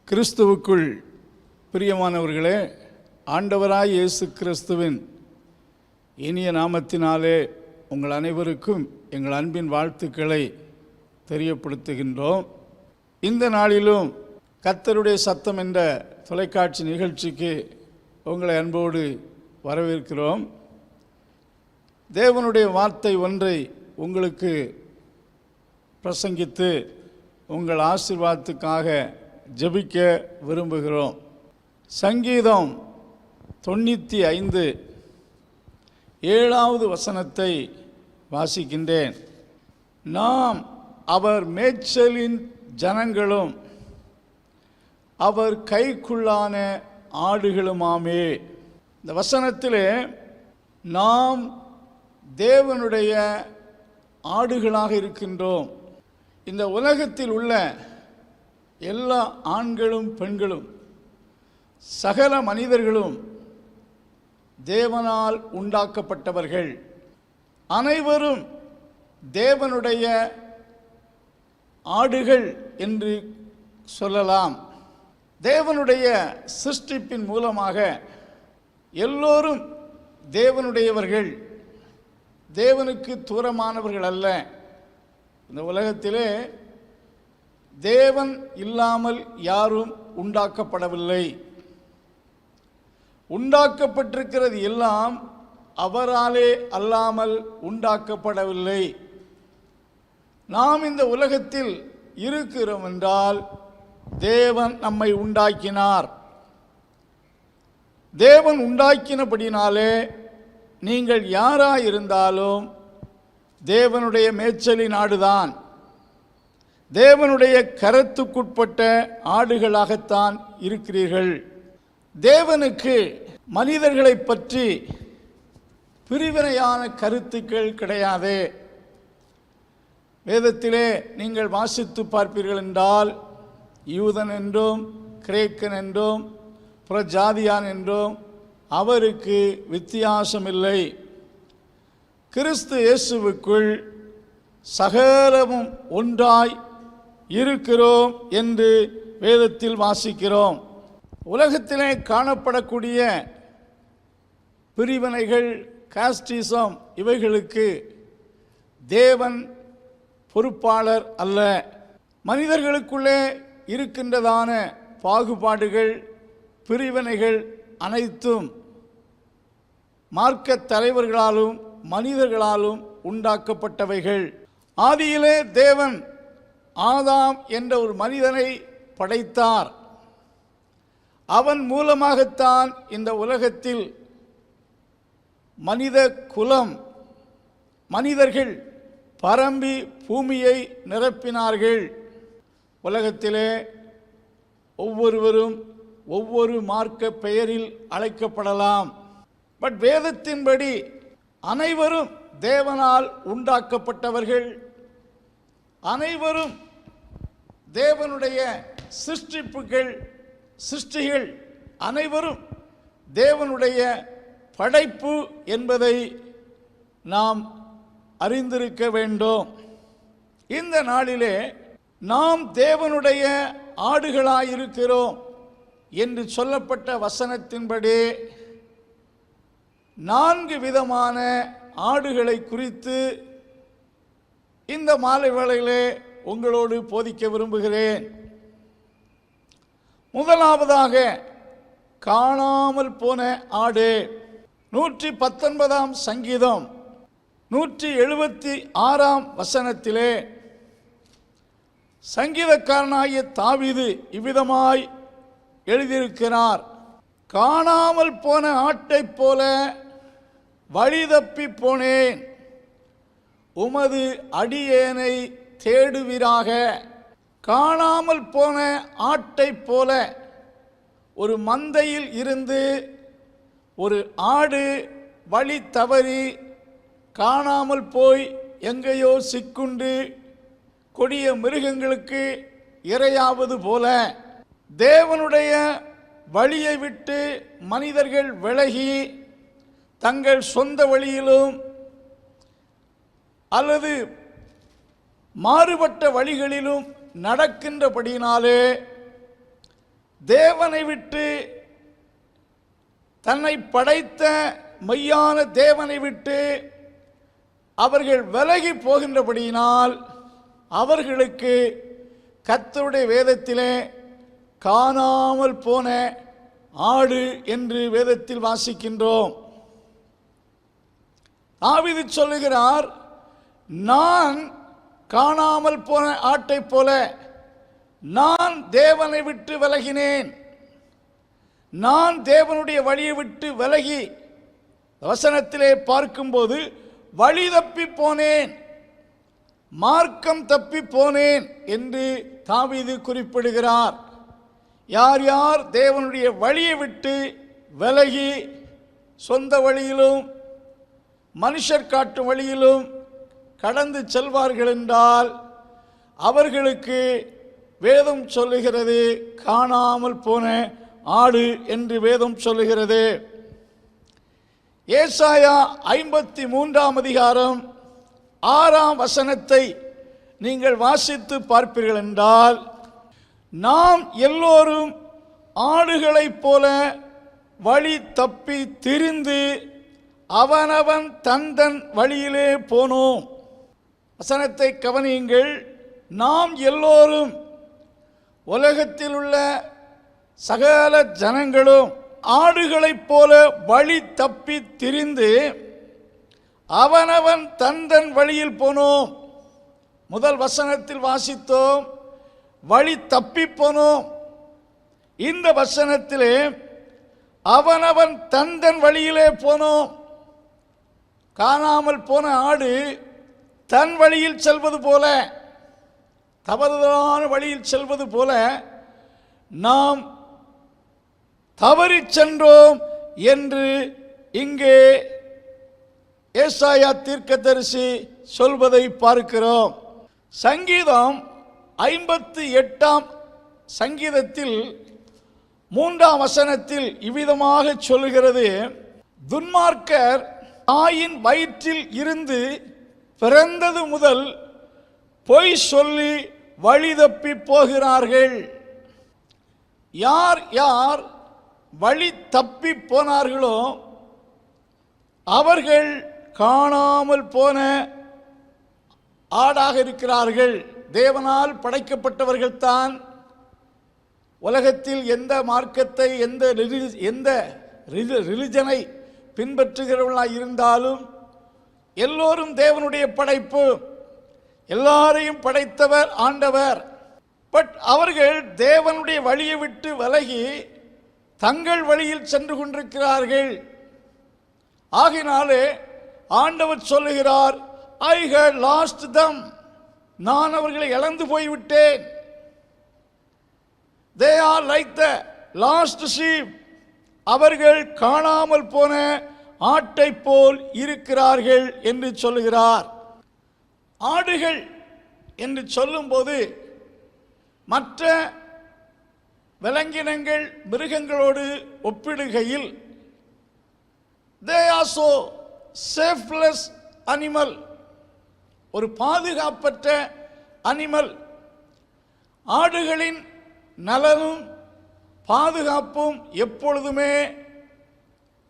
கிறிஸ்துவுக்குள் பிரியமானவர்களே, ஆண்டவராய் இயேசு கிறிஸ்துவின் இனிய நாமத்தினாலே உங்கள் அனைவருக்கும் எங்கள் அன்பின் வாழ்த்துக்களை தெரியப்படுத்துகின்றோம். இந்த நாளிலும் கர்த்தருடைய சத்தம் என்ற தொலைக்காட்சி நிகழ்ச்சிக்கு உங்களை அன்போடு வரவேற்கிறோம். தேவனுடைய வார்த்தை ஒன்றை உங்களுக்கு பிரசங்கித்து உங்கள் ஆசீர்வாதத்துக்காக ஜெபிக்க விரும்புகிறோம். சங்கீதம் 95 7வது வசனத்தை வாசிக்கின்றேன். நாம் அவர் மேய்ச்சலின் ஜனங்களும் அவர் கைக்குள்ளான ஆடுகளுமாமே. இந்த வசனத்திலே நாம் தேவனுடைய ஆடுகளாக இருக்கின்றோம். இந்த உலகத்தில் உள்ள எல்லா ஆண்களும் பெண்களும் சகல மனிதர்களும் தேவனால் உண்டாக்கப்பட்டவர்கள். அனைவரும் தேவனுடைய ஆடுகள் என்று சொல்லலாம். தேவனுடைய சிருஷ்டிப்பின் மூலமாக எல்லோரும் தேவனுடையவர்கள், தேவனுக்கு தூரமானவர்கள் அல்ல. இந்த உலகத்திலே தேவன் இல்லாமல் யாரும் உண்டாக்கப்படவில்லை. உண்டாக்கப்பட்டிருக்கிறது எல்லாம் அவராலே அல்லாமல் உண்டாக்கப்படவில்லை. நாம் இந்த உலகத்தில் இருக்கிறோம் என்றால் தேவன் நம்மை உண்டாக்கினார். தேவன் உண்டாக்கினபடினாலே நீங்கள் யாராயிருந்தாலும் தேவனுடைய மேய்ச்சலின் ஆடுதான், தேவனுடைய கரத்துக்குட்பட்ட ஆடுகளாகத்தான் இருக்கிறீர்கள். தேவனுக்கு மனிதர்களை பற்றி பிரிவினையான கருத்துக்கள் கிடையாது. வேதத்திலே நீங்கள் வாசித்து பார்ப்பீர்கள் என்றால் யூதன் என்றும் கிரேக்கன் என்றும் புறஜாதியான் என்றும் அவருக்கு வித்தியாசமில்லை. கிறிஸ்து இயேசுவுக்குள் சகலமும் ஒன்றாய் இருக்கிறோம் என்று வேதத்தில் வாசிக்கிறோம். உலகத்திலே காணப்படக்கூடிய பிரிவினைகள், காஸ்டிசம், இவைகளுக்கு தேவன் பொறுப்பாளர் அல்ல. மனிதர்களுக்குள்ளே இருக்கின்றதான பாகுபாடுகள், பிரிவினைகள் அனைத்தும் மார்க்க தலைவர்களாலும் மனிதர்களாலும் உண்டாக்கப்பட்டவைகள். ஆதியிலே தேவன் ஆதாம் என்ற ஒரு மனிதனை படைத்தார். அவன் மூலமாகத்தான் இந்த உலகத்தில் மனித குலம், மனிதர்கள் பரம்பி பூமியை நிரப்பினார்கள். உலகத்திலே ஒவ்வொருவரும் ஒவ்வொரு மார்க்க பெயரில் அழைக்கப்படலாம். பட் வேதத்தின்படி அனைவரும் தேவனால் உண்டாக்கப்பட்டவர்கள், அனைவரும் தேவனுடைய சிருஷ்டிகள், அனைவரும் தேவனுடைய படைப்பு என்பதை நாம் அறிந்திருக்க வேண்டும். இந்த நாளிலே நாம் தேவனுடைய ஆடுகளாயிருக்கிறோம் என்று சொல்லப்பட்ட வசனத்தின்படி 4 விதமான ஆடுகளை குறித்து இந்த மாலை வேளையிலே உங்களோடு போதிக்க விரும்புகிறேன். முதலாவதாக காணாமல் போன ஆடு. 119 சங்கீதம் 176 வசனத்திலே சங்கீதக்காரனாகிய தாவீது இவ்விதமாய் எழுதியிருக்கிறார்: காணாமல் போன ஆட்டைப் போல வழி தப்பி போனேன், உமது அடியேனை தேடுவீராக. காணாமல் போன ஆட்டைப் போல ஒரு மந்தையில் இருந்து ஒரு ஆடு வழி தவறி காணாமல் போய் எங்கேயோ சிக்குண்டு கொடிய மிருகங்களுக்கு இரையாவது போல தேவனுடைய வழியை விட்டு மனிதர்கள் விலகி தங்கள் சொந்த வழியிலும் அல்லது மாறுபட்ட வழிகளிலும் நடக்கின்றபடியினாலே தேவனை விட்டு, தன்னை படைத்த மெய்யான தேவனை விட்டு அவர்கள் விலகி போகின்றபடியினால் அவர்களுக்கு கர்த்தருடைய வேதத்திலே காணாமல் போன ஆடு என்று வேதத்தில் வாசிக்கின்றோம். தாவீது சொல்லுகிறார், நான் காணாமல் போன ஆட்டைப் போல நான் தேவனை விட்டு விலகினேன், நான் தேவனுடைய வழியை விட்டு விலகி, வசனத்திலே பார்க்கும்போது வழி தப்பி போனேன், மார்க்கம் தப்பி போனேன் என்று தாவீது குறிப்பிடுகிறார். யார் யார் தேவனுடைய வழியை விட்டு விலகி சொந்த வழியிலும் மனுஷர் காட்டும் வழியிலும் கடந்து செல்வார்கள் என்றால் அவர்களுக்கு வேதம் சொல்லுகிறது காணாமல் போன ஆடு என்று வேதம் சொல்லுகிறது. ஏசாயா 53 அதிகாரம் 6 வசனத்தை நீங்கள் வாசித்து பார்ப்பீர்கள் என்றால், நாம் எல்லோரும் ஆடுகளைப் போல வழி தப்பி திரிந்து அவனவன் தன் வழியிலே போனோம். வசனத்தை கவனியுங்கள். நாம் எல்லோரும், உலகத்தில் உள்ள சகல ஜனங்களும் ஆடுகளைப் போல வழி தப்பி திரிந்து அவனவன் தன் வழியில் போனோம். முதல் வசனத்தில் வாசித்தோம், வழி தப்பி போனோம். இந்த வசனத்திலே அவனவன் தன் வழியிலே போனோம். காணாமல் போன ஆடு தன் வழியில் செல்வது போல, தவறுதலான வழியில் செல்வது போல நாம் தவறி சென்றோம் என்று இங்கே ஏசாயா தீர்க்கதரிசி சொல்வதை பார்க்கிறோம். சங்கீதம் 58 சங்கீதத்தில் 3 வசனத்தில் இவ்விதமாக சொல்லுகிறது: துன்மார்க்கர் தாயின் வயிற்றில் இருந்து பிறந்தது முதல் பொய் சொல்லி வழி தப்பி போகிறார்கள். யார் யார் வழி தப்பி போனார்களோ அவர்கள் காணாமல் போன ஆடாக இருக்கிறார்கள். தேவனால் படைக்கப்பட்டவர்கள்தான். உலகத்தில் எந்த மார்க்கத்தை, எந்த ரிலிஜனை பின்பற்றுகிறவர்களாக இருந்தாலும் எல்லோரும் தேவனுடைய படைப்பு, எல்லாரையும் படைத்தவர் ஆண்டவர். பட் அவர்கள் தேவனுடைய வழியை விட்டு விலகி தங்கள் வழியில் சென்று கொண்டிருக்கிறார்கள். ஆகினாலே ஆண்டவர் சொல்லுகிறார், I had lost them, நான் அவர்களை இழந்து போய்விட்டேன். They are like the lost sheep, அவர்கள் காணாமல் போன ஆட்டை போல் இருக்கிறார்கள் என்று சொல்லுகிறார். ஆடுகள் என்று சொல்லும்போது மற்ற விலங்கினங்கள் மிருகங்களோடு ஒப்பிடுகையில் they are so selfless animal, ஒரு பாதுகாப்பற்ற அனிமல். ஆடுகளின் நலனும் பாதுகாப்பும் எப்பொழுதுமே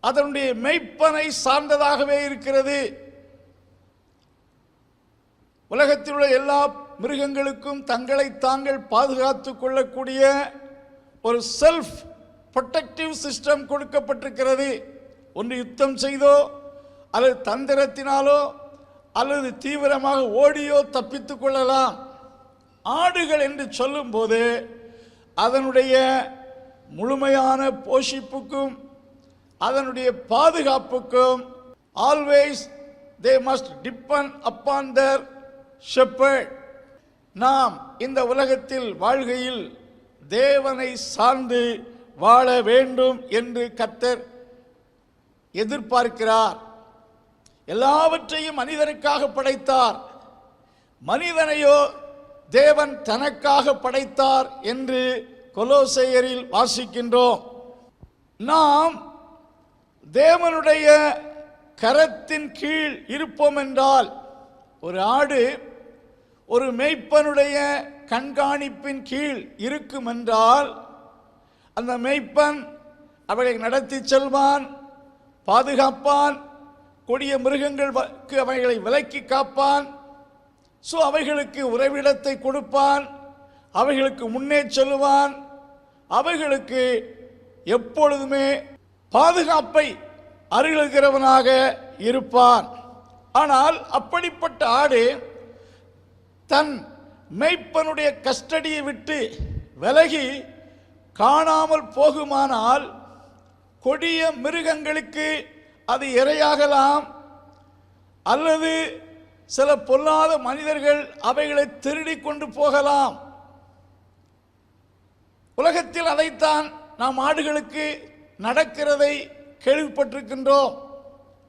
அதனுடைய மெய்ப்பனை சார்ந்ததாகவே இருக்கிறது. உலகத்தில் உள்ள எல்லா மிருகங்களுக்கும் தங்களை தாங்கள் பாதுகாத்துக் கொள்ளக்கூடிய ஒரு செல்ஃப் ப்ரொடெக்டிவ் சிஸ்டம் கொடுக்கப்பட்டிருக்கிறது. ஒன்று யுத்தம் செய்தோ அல்லது தந்திரத்தினாலோ அல்லது தீவிரமாக ஓடியோ தப்பித்துக் கொள்ளலாம். ஆடுகள் என்று சொல்லும்போது அதனுடைய முழுமையான போஷிப்புக்கும் அதனுடைய பாதுகாப்புக்கும் always they must depend upon their shepherd. நாம் இந்த உலகத்தில் வாழ்கையில் தேவனை சார்ந்து வாழ வேண்டும் என்று கர்த்தர் எதிர்பார்க்கிறார். எல்லாவற்றையும் மனிதனுக்காக படைத்தார். மனிதனையோ தேவன் தனக்காக படைத்தார் என்று கொலோசையரில் வாசிக்கின்றோம். நாம் தேவனுடைய கரத்தின் கீழ் இருப்போம் என்றால், ஒரு ஆடு ஒரு மேய்ப்பனுடைய கண்காணிப்பின் கீழ் இருக்கும் என்றால், அந்த மேய்ப்பன் அவளை நடத்தி செல்வான், பாதுகாப்பான், கொடிய மிருகங்களுக்கு அவைகளை விலக்கி காப்பான். அவைகளுக்கு உறைவிடத்தை கொடுப்பான், அவைகளுக்கு முன்னே செல்லுவான், அவைகளுக்கு எப்பொழுதுமே பாதுகாப்பை அருளுகிறவனாக இருப்பான். ஆனால் அப்படிப்பட்ட ஆடு தன் மேய்ப்பனுடைய கஸ்டடியை விட்டு விலகி காணாமல் போகுமானால் கொடிய மிருகங்களுக்கு அது இரையாகலாம், அல்லது சில பொல்லாத மனிதர்கள் அவைகளை திருடி கொண்டு போகலாம். உலகத்தில் அதைத்தான் நாம் ஆடுகளுக்கு நடக்கிறதை கேள்விப்பட்டிருக்கின்றோம்.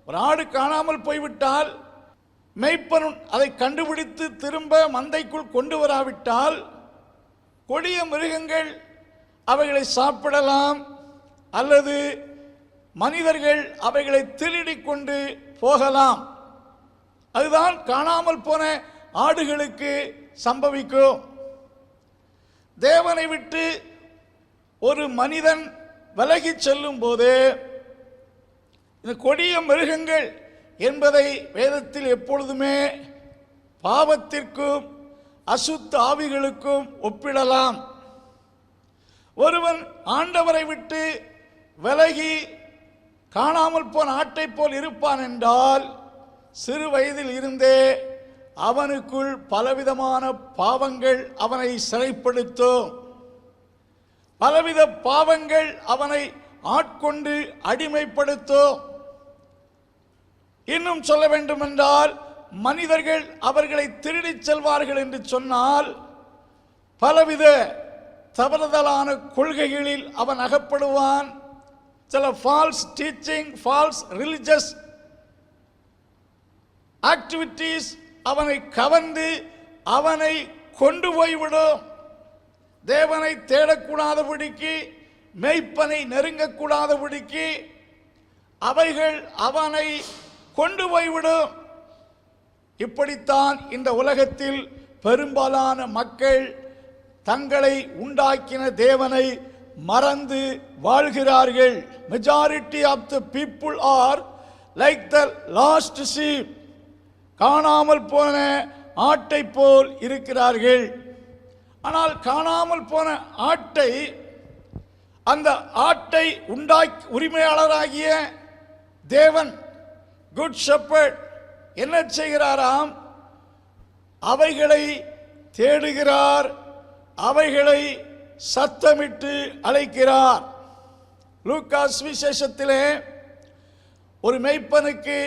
ஒரு ஆடு காணாமல் போய்விட்டால் மேய்ப்பன் அதை கண்டுபிடித்து திரும்ப மந்தைக்குள் கொண்டு வராவிட்டால் கொடிய மிருகங்கள் அவைகளை சாப்பிடலாம், அல்லது மனிதர்கள் அவைகளை திருடி கொண்டு போகலாம். அதுதான் காணாமல் போன ஆடுகளுக்கு சம்பவிக்கும். தேவனை விட்டு ஒரு மனிதன் விலகி செல்லும் போது இந்த கொடிய மிருகங்கள் என்பதை வேதத்தில் எப்பொழுதுமே பாவத்திற்கும் அசுத்த ஆவிகளுக்கும் ஒப்பிடலாம். ஒருவன் ஆண்டவரை விட்டு விலகி காணாமல் போன ஆட்டை போல் இருப்பான் என்றால், சிறு வயதில் இருந்தே அவனுக்குள் பலவிதமான பாவங்கள் அவனை சிறைப்படுத்தும். பலவித பாவங்கள் அவனை ஆட்கொண்டு அடிமைப்படுத்தும். இன்னும் சொல்ல வேண்டுமென்றால், மனிதர்கள் அவர்களை திருடிச் செல்வார்கள் என்று சொன்னால் பலவித தவறுதலான கொள்கைகளில் அவன் அகப்படுவான். சில false teaching, false religious activities அவனை கவர்ந்து அவனை கொண்டு போய்விடும். தேவனை தேடக்கூடாதபடிக்கு, மேய்ப்பனை நெருங்கக்கூடாதபடிக்கு அவைகள் அவனை கொண்டு போய்விடும். இப்படித்தான் இந்த உலகத்தில் பெரும்பாலான மக்கள் தங்களை உண்டாக்கின தேவனை மறந்து வாழ்கிறார்கள். Majority of the people are like the lost sheep. காணாமல் போன ஆட்டை போல் இருக்கிறார்கள். ஆனால் காணாமல் போன ஆட்டை, அந்த ஆட்டை உரிமையாளராகிய தேவன், குட் ஷெப்பர்ட், என்ன செய்கிறாராம்? அவைகளை தேடுகிறார், அவைகளை சத்தமிட்டு அழைக்கிறார். லூக்கா சுவிசேஷத்திலே ஒரு மேய்ப்பனுக்கு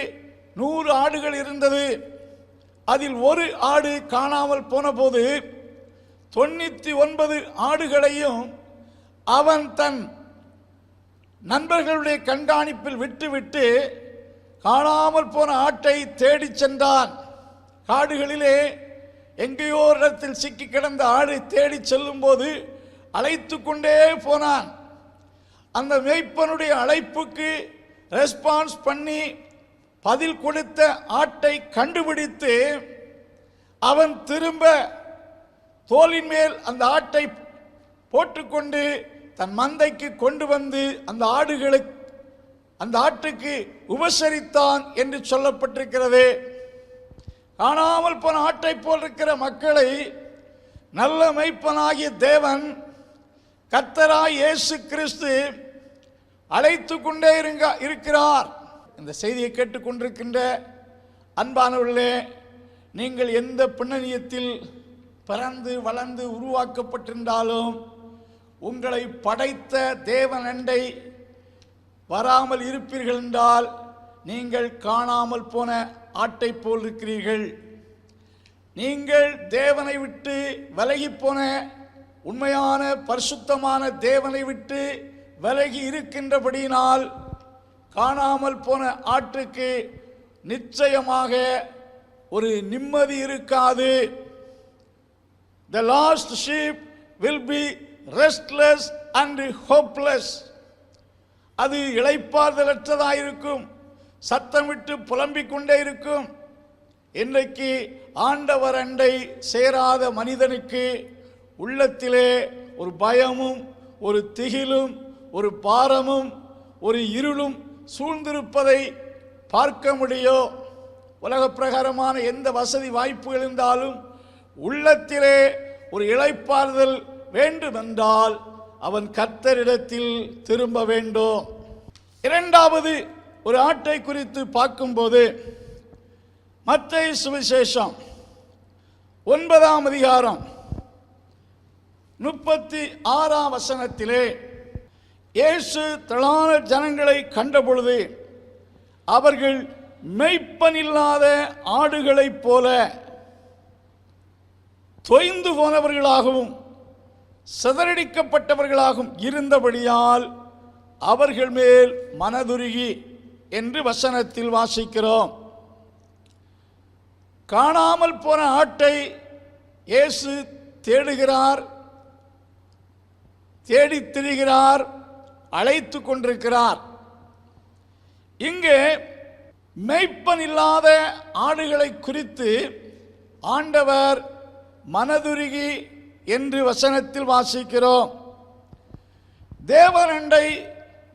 100 ஆடுகள் இருந்தது. அதில் ஒரு ஆடு காணாமல் போன போது 99 ஆடுகளையும் அவன் தன் நண்பர்களுடைய கண்காணிப்பில் விட்டுவிட்டு காணாமல் போன ஆட்டை தேடி சென்றான். காடுகளிலே எங்கேயோ இடத்தில் சிக்கி கிடந்த ஆடை தேடி செல்லும் போது அழைத்து கொண்டே போனான். அந்த மேய்ப்பனுடைய அழைப்புக்கு ரெஸ்பான்ஸ் பண்ணி பதில் கொடுத்த ஆட்டை கண்டுபிடித்து அவன் திரும்ப தோளின் மேல் அந்த ஆட்டை போட்டுக்கொண்டு தன் மந்தைக்கு கொண்டு வந்து அந்த ஆடுகளை அந்த ஆட்டுக்கு உபசரித்தான் என்று சொல்லப்பட்டிருக்கிறது. காணாமல் போன ஆட்டை போல் இருக்கிற மக்களை நல்ல மேய்ப்பனாகிய தேவன் கர்த்தராய் இயேசு கிறிஸ்து அழைத்து கொண்டே இருக்கிறார். இந்த செய்தியை கேட்டுக்கொண்டிருக்கின்ற அன்பானவர்களே, நீங்கள் எந்த பின்னணியத்தில் பிறந்து வளர்ந்து உருவாக்கப்பட்டிருந்தாலும் உங்களை படைத்த தேவன் அண்டை வராமல் இருப்பீர்கள் என்றால் நீங்கள் காணாமல் போன ஆட்டை போல் இருக்கிறீர்கள். நீங்கள் தேவனை விட்டு விலகி போன உண்மையான பரிசுத்தமான தேவனை விட்டு விலகி இருக்கின்றபடியினால் காணாமல் போன ஆட்டுக்கு நிச்சயமாக ஒரு நிம்மதி இருக்காது. The lost sheep will be restless and hopeless. அது இளைப்பாறுதலற்றதாயிருக்கும், சத்தமிட்டு புலம்பிக் கொண்டே இருக்கும். இன்றைக்கு ஆண்டவர் அண்டை சேராத மனிதனுக்கு உள்ளத்திலே ஒரு பயமும் ஒரு திகிலும் ஒரு பாரமும் ஒரு இருளும் சூழ்ந்திருப்பதை பார்க்க முடியும். உலக பிரகாரமான எந்த வசதி வாய்ப்புகள் இருந்தாலும் உள்ளத்திலே ஒரு இளைப்பாறுதல் வேண்டுமென்றால் அவன் கர்த்தரிடத்தில் திரும்ப வேண்டும். இரண்டாவது ஒரு ஆட்டை குறித்து பார்க்கும்போது மத்தேயு சுவிசேஷம் 9ஆம் அதிகாரம் 36ஆம் வசனத்திலே இயேசு திரளான ஜனங்களை கண்டபொழுது அவர்கள் மேய்ப்பனில்லாத ஆடுகளைப் போல தொய்ந்து போனவர்களாகவும் சிதறடிக்கப்பட்டவர்களாகவும் இருந்தபடியால் அவர்கள் மேல் மனதுருகி என்று வசனத்தில் வாசிக்கிறோம். காணாமல் போன ஆட்டை இயேசு தேடுகிறார், தேடித் திரிகிறார், அழைத்து கொண்டிருக்கிறார். இங்கே மேய்ப்பன் இல்லாத ஆடுகளை குறித்து ஆண்டவர் மனதுருகி என்று வசனத்தில் வாசிக்கிறோம். தேவனண்டை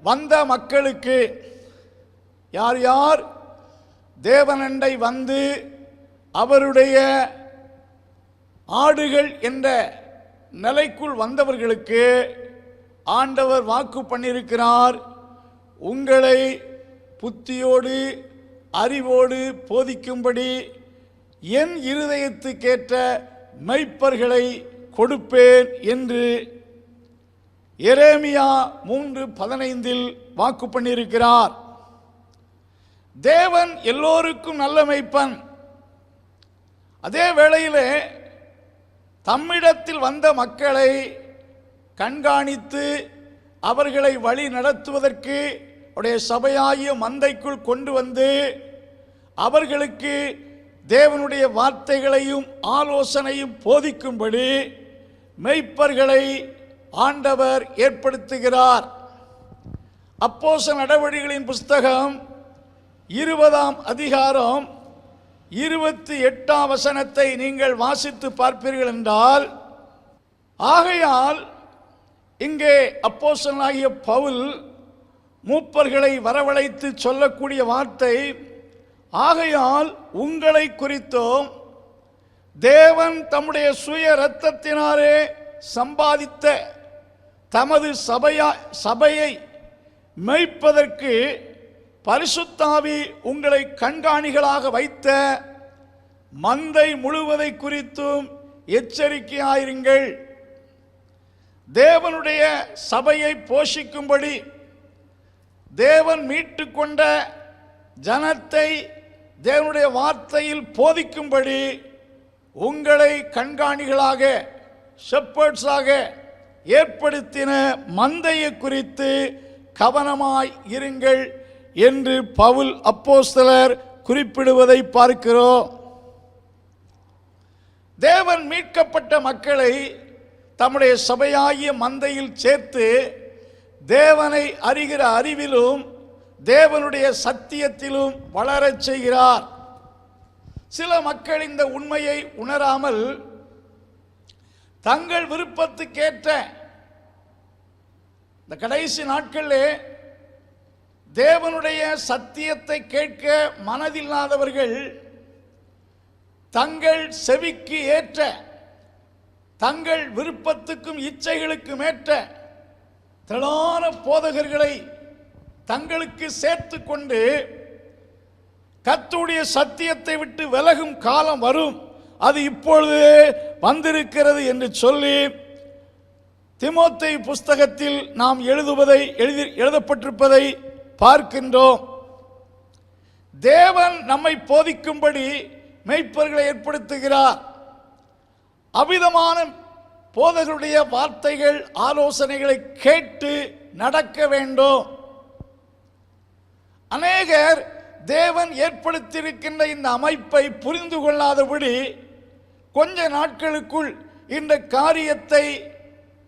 வந்த மக்களுக்கு யார் யார் தேவனண்டை வந்து அவருடைய ஆடுகள் என்ற நிலைக்குள் வந்தவர்களுக்கு ஆண்டவர் வாக்கு பண்ணியிருக்கிறார், உங்களை புத்தியோடு அறிவோடு போதிக்கும்படி என் இருதயத்துக்கேற்ற மெய்ப்பர்களை கொடுப்பேன் என்று எரேமியா 3:15 வாக்கு பண்ணியிருக்கிறார். தேவன் எல்லோருக்கும் நல்ல மெய்ப்பன். அதே வேளையிலே தம்மிடத்தில் வந்த மக்களை கண்காணித்து அவர்களை வழி நடத்துவதற்கு அவருடைய சபையாகிய மந்தைக்குள் கொண்டு வந்து அவர்களுக்கு தேவனுடைய வார்த்தைகளையும் ஆலோசனையும் போதிக்கும்படி மெய்ப்பர்களை ஆண்டவர் ஏற்படுத்துகிறார். அப்போஸ்தலர் நடவடிக்கைகளின் புஸ்தகம் 20ஆம் அதிகாரம் 28ஆம் வசனத்தை நீங்கள் வாசித்து பார்ப்பீர்கள் என்றால், ஆகையால் இங்கே அப்போஸ்தலனாகிய பவுல் மூப்பர்களை வரவழைத்து சொல்லக்கூடிய வார்த்தை, ஆகையால் உங்களை குறித்தும் தேவன் தம்முடைய சுய இரத்தத்தினாலே சம்பாதித்த தமது சபையை மேய்ப்பதற்கு பரிசுத்தாவி உங்களை கண்காணிகளாக வைத்த மந்தை முழுவதை குறித்தும் எச்சரிக்கையாயிருங்கள். தேவனுடைய சபையை போஷிக்கும்படி தேவன் மீட்டு கொண்ட ஜனத்தை தேவனுடைய வார்த்தையில் போதிக்கும்படி உங்களை கண்காணிகளாக ஷெப்பர்ட்ஸாக ஏற்படுத்தின மந்தையை குறித்து கவனமாய் இருங்கள் என்று பவுல் அப்போஸ்தலர் குறிப்பிடுவதை பார்க்கிறோம். தேவன் மீட்கப்பட்ட மக்களை தம்முடைய சபையாகிய மந்தையில் சேர்த்து தேவனை அறிகிற அறிவிலும் தேவனுடைய சத்தியத்திலும் வளரச் செய்கிறார். சில மக்கள் இந்த உண்மையை உணராமல் தங்கள் விருப்பத்துக்கேற்ற இந்த கடைசி நாட்களிலே தேவனுடைய சத்தியத்தை கேட்க மனதில்லாதவர்கள் தங்கள் செவிக்கு ஏற்ற, தங்கள் விருப்பத்துக்கும் இச்சைகளுக்கும் ஏற்ற திரளான போதகர்களை தங்களுக்கு சேர்த்து கொண்டு கர்த்தருடைய சத்தியத்தை விட்டு விலகும் காலம் வரும், அது இப்பொழுது வந்திருக்கிறது என்று சொல்லி தீமோத்தேயு புஸ்தகத்தில் நாம் எழுதப்பட்டிருப்பதை பார்க்கின்றோம். தேவன் நம்மை போதிக்கும்படி மெய்ப்பர்களை ஏற்படுத்துகிறார். அவ்விதமான போதகருடைய வார்த்தைகள், ஆலோசனைகளை கேட்டு நடக்க வேண்டும். அநேகர் தேவன் ஏற்படுத்தியிருக்கின்ற இந்த அமைப்பை புரிந்து கொள்ளாதபடி கொஞ்ச நாட்களுக்குள் இந்த காரியத்தை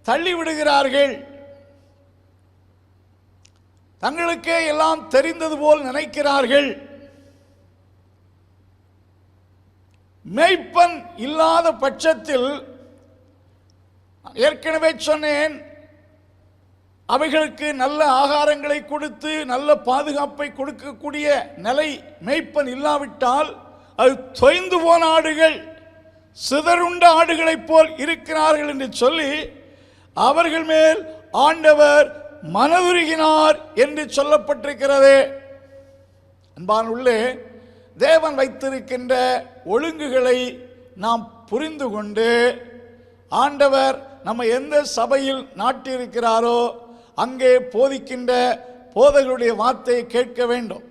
தள்ளிவிடுகிறார்கள். தங்களுக்கே எல்லாம் தெரிந்தது போல் நினைக்கிறார்கள். மேய்ப்பன் இல்லாத பட்சத்தில், ஏற்கனவே சொன்னேன், அவைகளுக்கு நல்ல ஆகாரங்களை கொடுத்து நல்ல பாதுகாப்பை கொடுக்கக்கூடிய நிலை மேய்ப்பன் இல்லாவிட்டால் அது தொய்ந்து போன ஆடுகள், சிதறுண்ட ஆடுகளைப் போல் இருக்கிறார்கள் என்று சொல்லி அவர்கள் மேல் ஆண்டவர் மனதுருகினார் என்று சொல்லப்பட்டிருக்கிறது. அன்பானுள்ளே, தேவன் வைத்திருக்கின்ற ஒழுங்குகளை நாம் புரிந்து கொண்டு ஆண்டவர் நம்ம எந்த சபையில் நாட்டியிருக்கிறாரோ அங்கே போதிக்கின்ற போதகருடைய வார்த்தையை கேட்க வேண்டும்.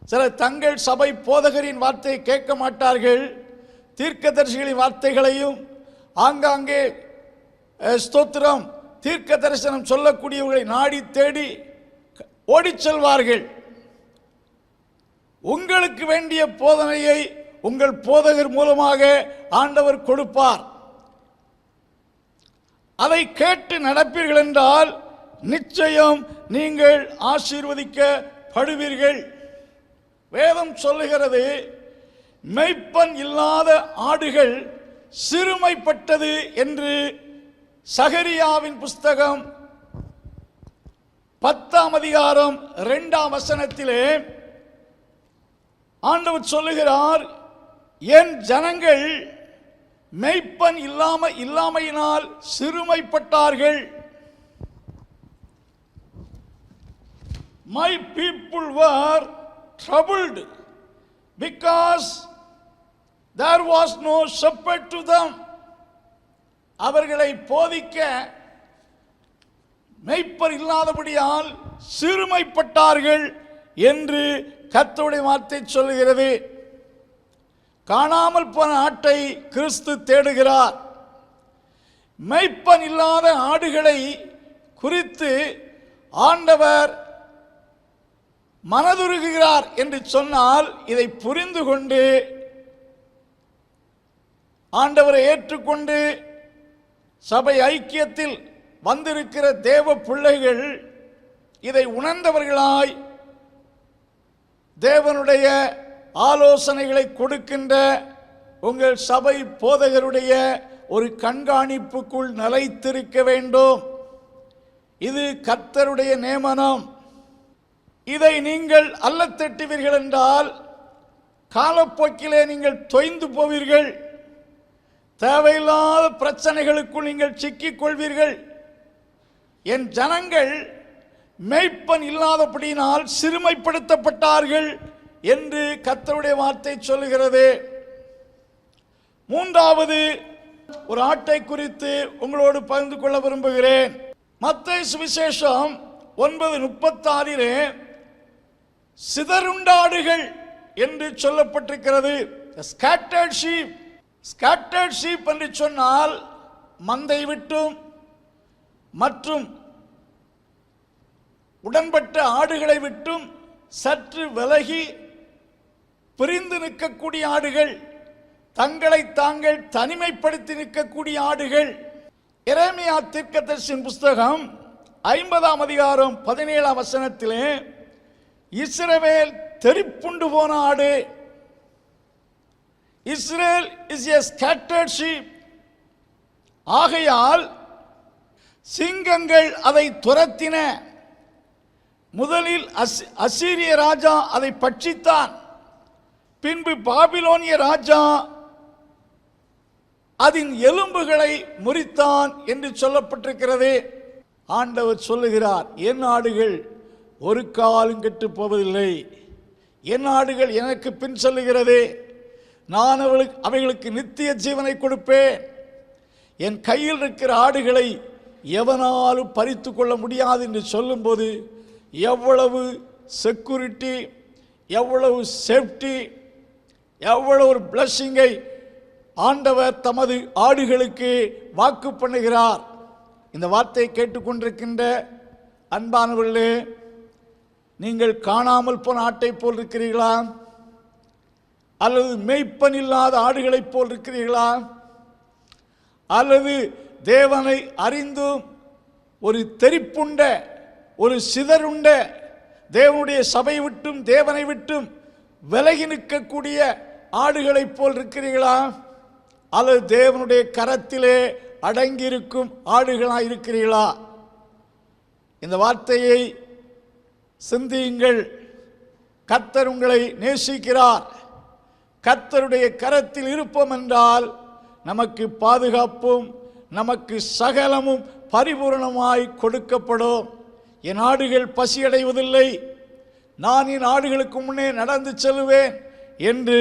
சிலர் தங்கள் சபை போதகரின் வார்த்தையை கேட்க மாட்டார்கள். தீர்க்கதரிசிகளின் வார்த்தைகளையும் ஆங்காங்கே ஸ்தோத்திரம் தீர்க்க தரிசனம் சொல்லக்கூடியவர்களை நாடி தேடி ஓடிச் செல்வார்கள். உங்களுக்கு வேண்டிய போதனையை உங்கள் போதகர் மூலமாக ஆண்டவர் கொடுப்பார். அதை கேட்டு நடப்பீர்கள் என்றால் நிச்சயம் நீங்கள் ஆசீர்வதிக்கப்படுவீர்கள். வேதம் சொல்லுகிறது, மேய்ப்பன் இல்லாத ஆடுகள் சிறுமைப்பட்டது என்று. சகரியாவின் புஸ்தகம் 10ஆம் அதிகாரம் 2ஆம் வசனத்திலே ஆண்டவர் சொல்லுகிறார், என் ஜனங்கள் மேய்ப்பன் இல்லாமையினால் சிறுமைப்பட்டார்கள். My people were troubled because there was no shepherd to them. அவர்களை போதிக்க மேய்ப்பர் இல்லாதபடியால் சிறுமைப்பட்டார்கள் என்று கர்த்தருடைய வார்த்தை சொல்லுகிறது. காணாமல் போன ஆட்டை கிறிஸ்து தேடுகிறார். மேய்ப்பன் இல்லாத ஆடுகளை குறித்து ஆண்டவர் மனதுருகுகிறார் என்று சொன்னால், இதை புரிந்து கொண்டு ஆண்டவரை ஏற்றுக்கொண்டு சபை ஐக்கியத்தில் வந்திருக்கிற தேவ பிள்ளைகள் இதை உணர்ந்தவர்களாய் தேவனுடைய ஆலோசனைகளை கொடுக்கின்ற உங்கள் சபை போதகருடைய ஒரு கண்காணிப்புக்குள் நிலைத்திருக்க வேண்டும். இது கர்த்தருடைய நியமனம். இதை நீங்கள் அல்லத்தட்டுவீர்கள் என்றால் காலப்போக்கிலே நீங்கள் தொய்ந்து போவீர்கள். தேவையில்லாத பிரச்சனைகளுக்குள் நீங்கள் சிக்கிக் கொள்வீர்கள். என் ஜனங்கள் மேய்ப்பன் இல்லாதபடியினால் சிறுமைப்படுத்தப்பட்டார்கள் என்று கர்த்தருடைய வார்த்தை சொல்லுகிறது. மூன்றாவது ஒரு ஆட்டை குறித்து உங்களோடு பகிர்ந்து கொள்ள விரும்புகிறேன். மத்தேயு சுவிசேஷம் 9:36 சிதறுண்டாடுகள் என்று சொல்லப்பட்டிருக்கிறது. Scattered sheep. ஸ்கேட்டர்ட் ஷீப் என்று சொன்னால் மந்தை விட்டும் மற்றும் உடன்பட்ட ஆடுகளை விட்டும் சற்று விலகி பிரிந்து நிற்கக்கூடிய ஆடுகள், தங்களை தாங்கள் தனிமைப்படுத்தி நிற்கக்கூடிய ஆடுகள். எரேமியா தீர்க்கதரிசியின் புஸ்தகம் 50ஆம் அதிகாரம் 17ஆம் வசனத்திலே இஸ்ரவேல் தெறிப்புண்டு போன ஆடு. Israel is a scattered sheep. ஆகையால் சிங்கங்கள் அதை துரத்தின, முதலில் அசீரிய ராஜா அதை பட்சித்தான். பின்பு பாபிலோனிய ராஜா அதன் எலும்புகளை முறித்தான் என்று சொல்லப்பட்டிருக்கிறது. ஆண்டவர் சொல்லுகிறார், என் ஆடுகள் ஒரு காலும் கெட்டு போவதில்லை, என் ஆடுகள் எனக்கு பின் செல்லுகிறது, நான் அவைகளுக்கு நித்திய ஜீவனை கொடுப்பேன். என் கையில் இருக்கிற ஆடுகளை எவனாலும் பறித்து கொள்ள முடியாது என்று சொல்லும்போது எவ்வளவு செக்யூரிட்டி, எவ்வளவு சேஃப்டி, எவ்வளவு ஒரு பிளஸிங்கை ஆண்டவர் தமது ஆடுகளுக்கு வாக்கு பண்ணுகிறார். இந்த வார்த்தையை கேட்டுக்கொண்டிருக்கின்ற அன்பானவர்களே, நீங்கள் காணாமல் போன ஆட்டை போல் இருக்கிறீர்களா? அல்லது மேய்ப்பன் இல்லாத ஆடுகளைப் போல் இருக்கிறீர்களா? அல்லது தேவனை அறிந்தும் ஒரு தெரிப்புண்ட, ஒரு சிதறுண்ட, தேவனுடைய சபை விட்டும் தேவனை விட்டும் விலகி நிற்கக்கூடிய ஆடுகளைப் போல் இருக்கிறீர்களா? அல்லது தேவனுடைய கரத்திலே அடங்கியிருக்கும் ஆடுகளாக இருக்கிறீர்களா? இந்த வார்த்தையை சிந்தியுங்கள். கர்த்தர் உங்களை நேசிக்கிறார். கர்த்தருடைய கரத்தில் இருப்போம் என்றால் நமக்கு பாதுகாப்பும் நமக்கு சகலமும் பரிபூரணமாய் கொடுக்கப்படும். என் ஆடுகள் பசியடைவதில்லை, நான் என் ஆடுகளுக்கு முன்னே நடந்து செல்வேன் என்று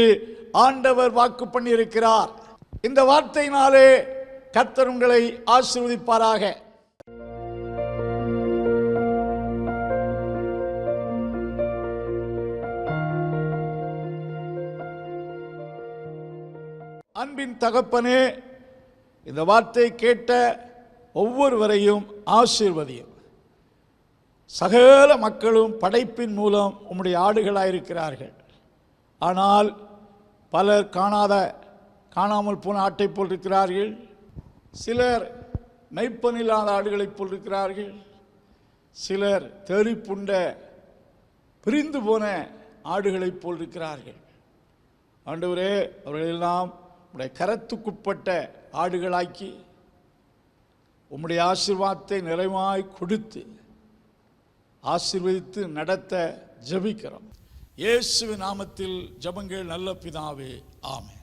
ஆண்டவர் வாக்கு பண்ணியிருக்கிறார். இந்த வார்த்தையினாலே கர்த்தர் உங்களை ஆசீர்வதிப்பாராக. அன்பின் தகப்பனே, இந்த வார்த்தை கேட்ட ஒவ்வொருவரையும் ஆசீர்வதியும். சகல மக்களும் படைப்பின் மூலம் உம்முடைய ஆடுகளாயிருக்கிறார்கள். ஆனால் பலர் காணாமல் போன ஆட்டை போல் இருக்கிறார்கள். சிலர் மெய்ப்பனில்லாத ஆடுகளைப் போல் இருக்கிறார்கள். சிலர் தெறிப்புண்ட பிரிந்து போன ஆடுகளைப் போல் இருக்கிறார்கள். ஆண்டவரே, அவர்களெல்லாம் உம்முடைய கரத்துக்குட்பட்ட ஆடுகளாக்கி உம்முடைய ஆசீர்வாதத்தை நிறைவாய் கொடுத்து ஆசீர்வதித்து நடத்த ஜெபிக்கிறோம். இயேசுவின் நாமத்தில் ஜெபங்கள் நல்ல பிதாவே, ஆமென்.